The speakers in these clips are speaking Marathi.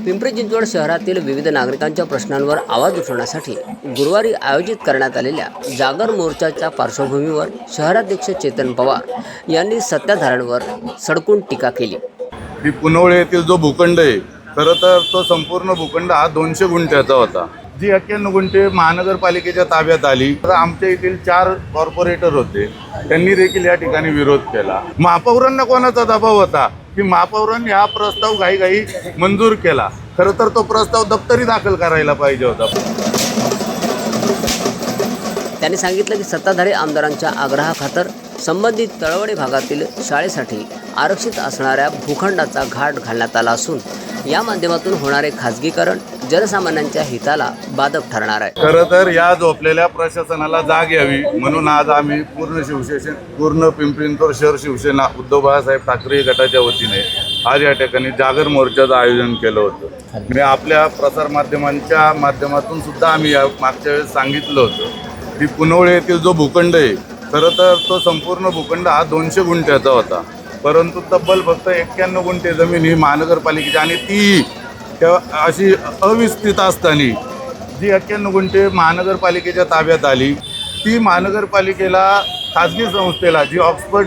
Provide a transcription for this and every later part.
पिंपरी चिंचवड शहरातील विविध नागरिकांच्या प्रश्नांवर आवाज उठवण्यासाठी गुरुवारी आयोजित करण्यात आलेल्या जागर मोर्चाच्या पार्श्वभूमीवर शहराध्यक्ष चेतन पवार यांनी सत्ताधाऱ्यांवर सडकून टीका केली। ही पुनवळे येथील जो भूखंड आहे, खरं तर तो संपूर्ण भूखंड हा 200 गुंठ्याचा होता, जी 91 गुंठे महानगरपालिकेच्या ताब्यात आली। तर आमच्या येथील 4 कॉर्पोरेटर होते, त्यांनी देखील या ठिकाणी विरोध केला। महापौरांना कोणाचा दबाव होता की महापौरांनी हा प्रस्ताव घाईघाई मंजूर केला। खरं तर तो प्रस्ताव दप्तरी दाखल करायला पाहिजे होता। त्यांनी सांगितलं की सत्ताधारी आमदारांच्या आग्रहाखातर संबंधित तळवडे भागातील शाळेसाठी आरक्षित असणाऱ्या भूखंडाचा घाट घालण्यात आला असून या माध्यमातून होणारे खाजगीकरण जनसामान्यांच्या हिताला बाधक ठरणार आहे। खरं तर या झोपलेल्या प्रशासनाला जाग यावी म्हणून आज आम्ही पूर्ण पिंपरी चिंचवड शहर शिवसेना उद्धव बाळासाहेब ठाकरे गटाच्या वतीने आज या ठिकाणी जागर मोर्चाचं आयोजन केलं होतं। आणि आपल्या प्रसार माध्यमांच्या माध्यमातून सुद्धा आम्ही या मागच्या वेळेस सांगितलं होतं की पुनवळे येथील जो भूखंड आहे, खरं तर तो संपूर्ण भूखंड हा 200 गुंठ्याचा होता, परंतु तब्बल फक्त 91 गुंठे जमीन ही महानगरपालिकेची आणि ती अशी अविस्तृत असताना जी 91 गुंठे महानगरपालिकेच्या ताब्यात आली, ती महानगरपालिकेला खाजगी संस्थेला जी ऑक्सफर्ड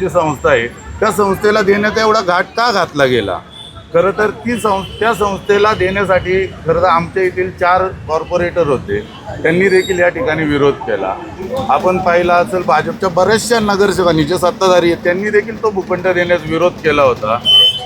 जी संस्था आहे त्या संस्थेला देण्याचा एवढा घाट का घातला गेला? खरं तर त्या संस्थेला देण्यासाठी खरं तर आमच्या येथील 4 कॉर्पोरेटर होते, त्यांनी देखील या ठिकाणी विरोध केला। आपण पाहिला असेल भाजपच्या बऱ्याचशा नगरसेवकांनी जे सत्ताधारी आहेत त्यांनी देखील तो भूखंड देण्यास विरोध केला होता।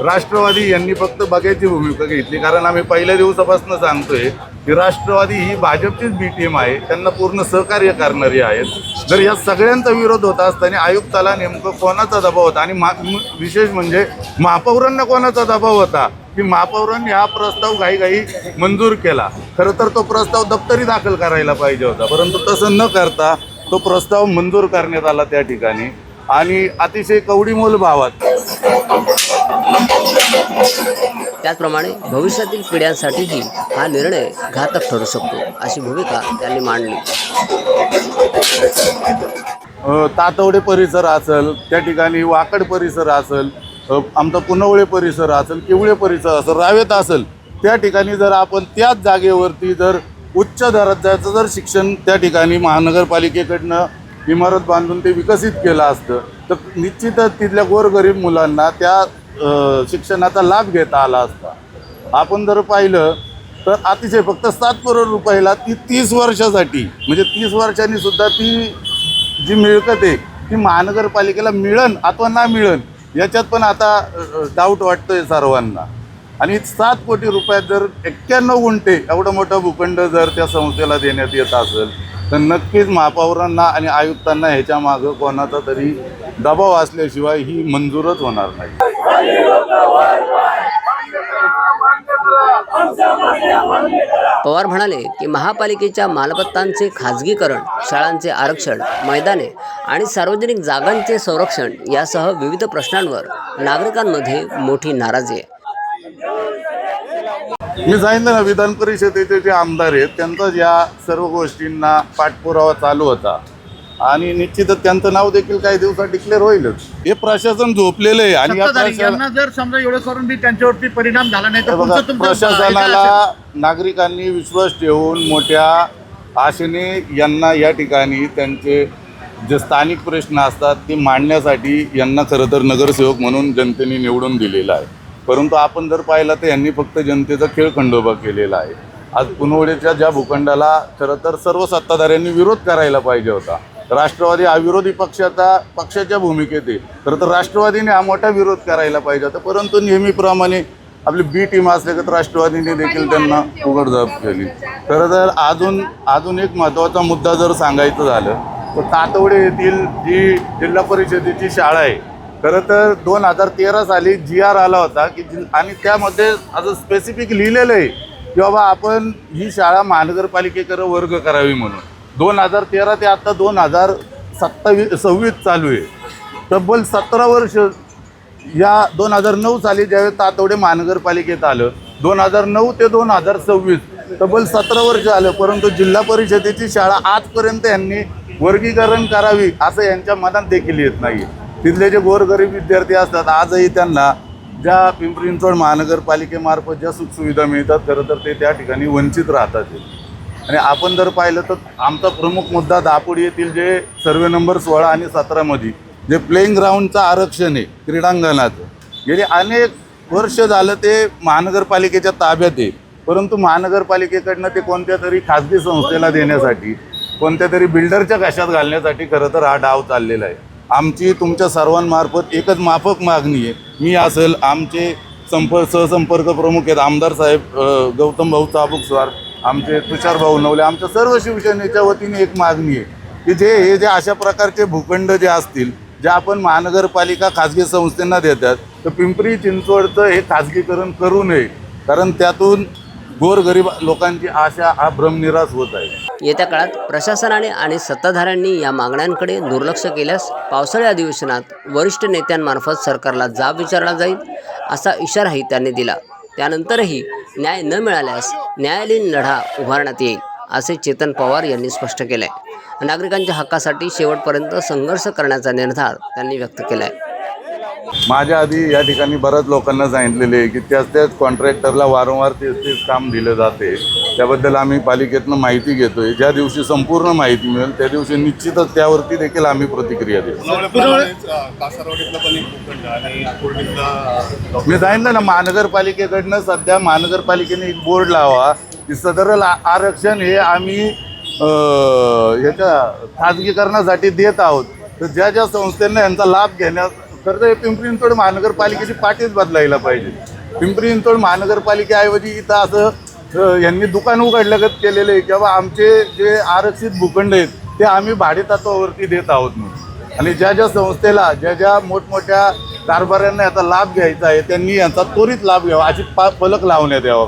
राष्ट्रवादी यांनी फक्त बघायची भूमिका घेतली, कारण आम्ही पहिल्या दिवसापासून सांगतोय की राष्ट्रवादी ही भाजपचीच बी टीम आहे, त्यांना पूर्ण सहकार्य करणारी आहेत। जर या सगळ्यांचा विरोध होता असताना आयुक्ताला नेमकं कोणाचा दबाव होता आणि विशेष म्हणजे महापौरांना कोणाचा दबाव होता की महापौरांनी हा प्रस्ताव घाईघाई मंजूर केला? खरं तर तो प्रस्ताव दप्तरी दाखल करायला पाहिजे होता, परंतु तसं न करता तो प्रस्ताव मंजूर करण्यात आला त्या ठिकाणी आणि अतिशय कवडीमोल भावात। त्याचप्रमाणे भविष्यातील पिढ्यांसाठीही हा निर्णय घातक ठरू शकतो अशी भूमिका त्यांनी मांडली। तातवडे परिसर असेल, त्या ठिकाणी वाकड परिसर असेल, आमचा पुनवळे परिसर असेल, किवळे परिसर असेल, रावेत असेल, त्या ठिकाणी जर आपण त्याच जागेवरती जर उच्च दर्जाचं जर शिक्षण त्या ठिकाणी महानगरपालिकेकडनं इमारत बांधून ते विकसित केलं असतं तर निश्चितच तिथल्या गोरगरीब मुलांना त्या शिक्षणाचा लाभ घेता आला असता। आपण जर पाहिलं तर अतिशय फक्त 7 करोड रुपयाला ती 30 वर्षासाठी म्हणजे 30 वर्षांनी सुद्धा ती जी मिळकत आहे ती महानगरपालिकेला मिळन अथवा ना मिळन याच्यात पण आता डाऊट वाटतोय सर्वांना। आणि 7 कोटी रुपयात जर 91 गुंठे एवढं मोठं भूखंड जर त्या संस्थेला देण्यात येत असेल तर नक्कीच महापौरांना आणि आयुक्तांना ह्याच्या मागं कोणाचा तरी दबाव असल्याशिवाय ही मंजूरच होणार नाही। पवार म्हणाले की महापालिकेच्या मालमत्तांचे खाजगीकरण, शाळांचे आरक्षण, मैदाने आणि सार्वजनिक जागांचे संरक्षण यासह विविध प्रश्नांवर नागरिकांमध्ये मोठी नाराजी आहे। मी सांगितलं ना, विधान परिषदेचे जे आमदार आहेत त्यांचा या सर्व गोष्टींना पाठपुरावा चालू होता आणि निश्चितच त्यांचं नाव देखील काही दिवसात डिक्लेअर होईलच। हे प्रशासन झोपलेलं आहे आणि यांना जर समजा एवढं करून बी त्यांच्यावरती परिणाम झाला नाही तर प्रशासनाला नागरिकांनी विश्वास ठेवून मोठ्या आशेने यांना या ठिकाणी त्यांचे जे स्थानिक प्रश्न असतात ते मांडण्यासाठी यांना खरं तर नगरसेवक म्हणून जनतेने निवडून दिलेलं आहे। परंतु आपण जर पाहिलं तर यांनी फक्त जनतेचा खेळखंडोबा केलेला आहे। आज पुनवळेच्या ज्या भूखंडाला खरं तर सर्व सत्ताधाऱ्यांनी विरोध करायला पाहिजे होता। राष्ट्रवादी हा विरोधी पक्षाच्या भूमिकेत आहे, खरं तर राष्ट्रवादीने हा मोठा विरोध करायला पाहिजे होता, परंतु नेहमीप्रमाणे आपली बी टीम असल्यागत राष्ट्रवादीने देखील त्यांना उघडझाप केली। खरं तर अजून एक महत्त्वाचा मुद्दा जर सांगायचं झालं तर तातवडे येथील जी जिल्हा परिषदेची शाळा आहे, खरं तर 2013 साली GR आला होता की आणि त्यामध्ये असं स्पेसिफिक लिहिलेलं आहे की बाबा आपण ही शाळा महानगरपालिकेकडे वर्ग करावी म्हणून। 2013 ते आता 2026 चालू आहे, तब्बल 17 वर्ष। या 2009 साली ज्यावेळेस तातवडे महानगरपालिकेत आलं, 2009 ते 2026 तब्बल 17 वर्ष आलं, परंतु जिल्हा परिषदेची शाळा आजपर्यंत यांनी वर्गीकरण करावी असं यांच्या मनात देखील येत नाही। तिथले जे गोरगरीब विद्यार्थी असतात आजही त्यांना ज्या पिंपरी चिंचवड महानगरपालिकेमार्फत ज्या सुखसुविधा मिळतात खरं तर ते त्या ठिकाणी वंचित राहतात. आणि आपण जर पाहिलं तर आमचा प्रमुख मुद्दा दापोडी येथील जे सर्वे नंबर 16 आणि 17मध्ये जे प्लेइंग ग्राउंडचं आरक्षण आहे क्रीडांगणाचं, गेली अनेक वर्ष झालं ते महानगरपालिकेच्या ताब्यात आहे, परंतु महानगरपालिकेकडनं ते कोणत्या तरी खाजगी संस्थेला देण्यासाठी, कोणत्या तरी बिल्डरच्या घशात घालण्यासाठी खरं तर हा डाव चाललेला आहे. आमची तुमच्या सर्वांमार्फत एकच माफक मागणी आहे, मी असेल, आमचे सहसंपर्क प्रमुख आहेत आमदार साहेब गौतम भाऊ चाबुकस्वार, आमचे तुषार भाऊ नवले, आमच्या सर्व शिवसेनेच्या वतीने एक मागणी आहे की जे अशा प्रकारचे भूखंड जे असतील, जे आपण महानगरपालिका खाजगी संस्थांना देतात, तर पिंपरी चिंचवडचं हे खाजगीकरण करू नये, कारण त्यातून गोरगरीब लोकांची आशा हा भ्रमनिरास होत आहे. येत्या काळात प्रशासनाने आणि सत्ताधाऱ्यांनी या मागण्यांकडे दुर्लक्ष केल्यास पावसाळी अधिवेशनात वरिष्ठ नेत्यांमार्फत सरकारला जाब विचारला जाईल असा इशाराही त्यांनी दिला. त्यानंतरही न्याय न मिळाल्यास न्यायालयीन लढा उभारण्यात येईल असे चेतन पवार यांनी स्पष्ट केले. नागरिकांच्या हक्कासाठी शेवटपर्यंत संघर्ष करण्याचा निर्धार त्यांनी व्यक्त केला आहे. माझ्या आधी या ठिकाणी बऱ्याच लोकांना सांगितलेले आहे की त्याच कॉन्ट्रॅक्टरला वारंवार तेच काम दिलं जाते. त्याबद्दल आम्ही पालिकेतनं माहिती घेतोय. ज्या दिवशी संपूर्ण माहिती मिळेल त्या दिवशी निश्चितच त्यावरती देखील आम्ही प्रतिक्रिया देऊ. मी सांगितलं ना, महानगरपालिकेकडनं सध्या महानगरपालिकेने एक बोर्ड लावा की सदर आरक्षण हे आम्ही ह्याच्या खाजगीकरणासाठी देत आहोत. तर ज्या ज्या संस्थांना यांचा लाभ घेण्यात खरं तर पिंपरी चिंचवड महानगरपालिकेची पाठीच बदलायला पाहिजे. पिंपरी चिंचवड महानगरपालिकेऐवजी इथं असं यांनी दुकान उघडल्यागत केलेलं आहे किंवा आमचे जे आरक्षित भूखंड आहेत ते आम्ही भाडेतत्वावरती देत आहोत म्हणून. आणि ज्या ज्या संस्थेला ज्या मोठमोठ्या कारभाऱ्यांना याचा लाभ घ्यायचा आहे त्यांनी यांचा त्वरित लाभ घ्यावा अशी फलक लावण्यात यावा.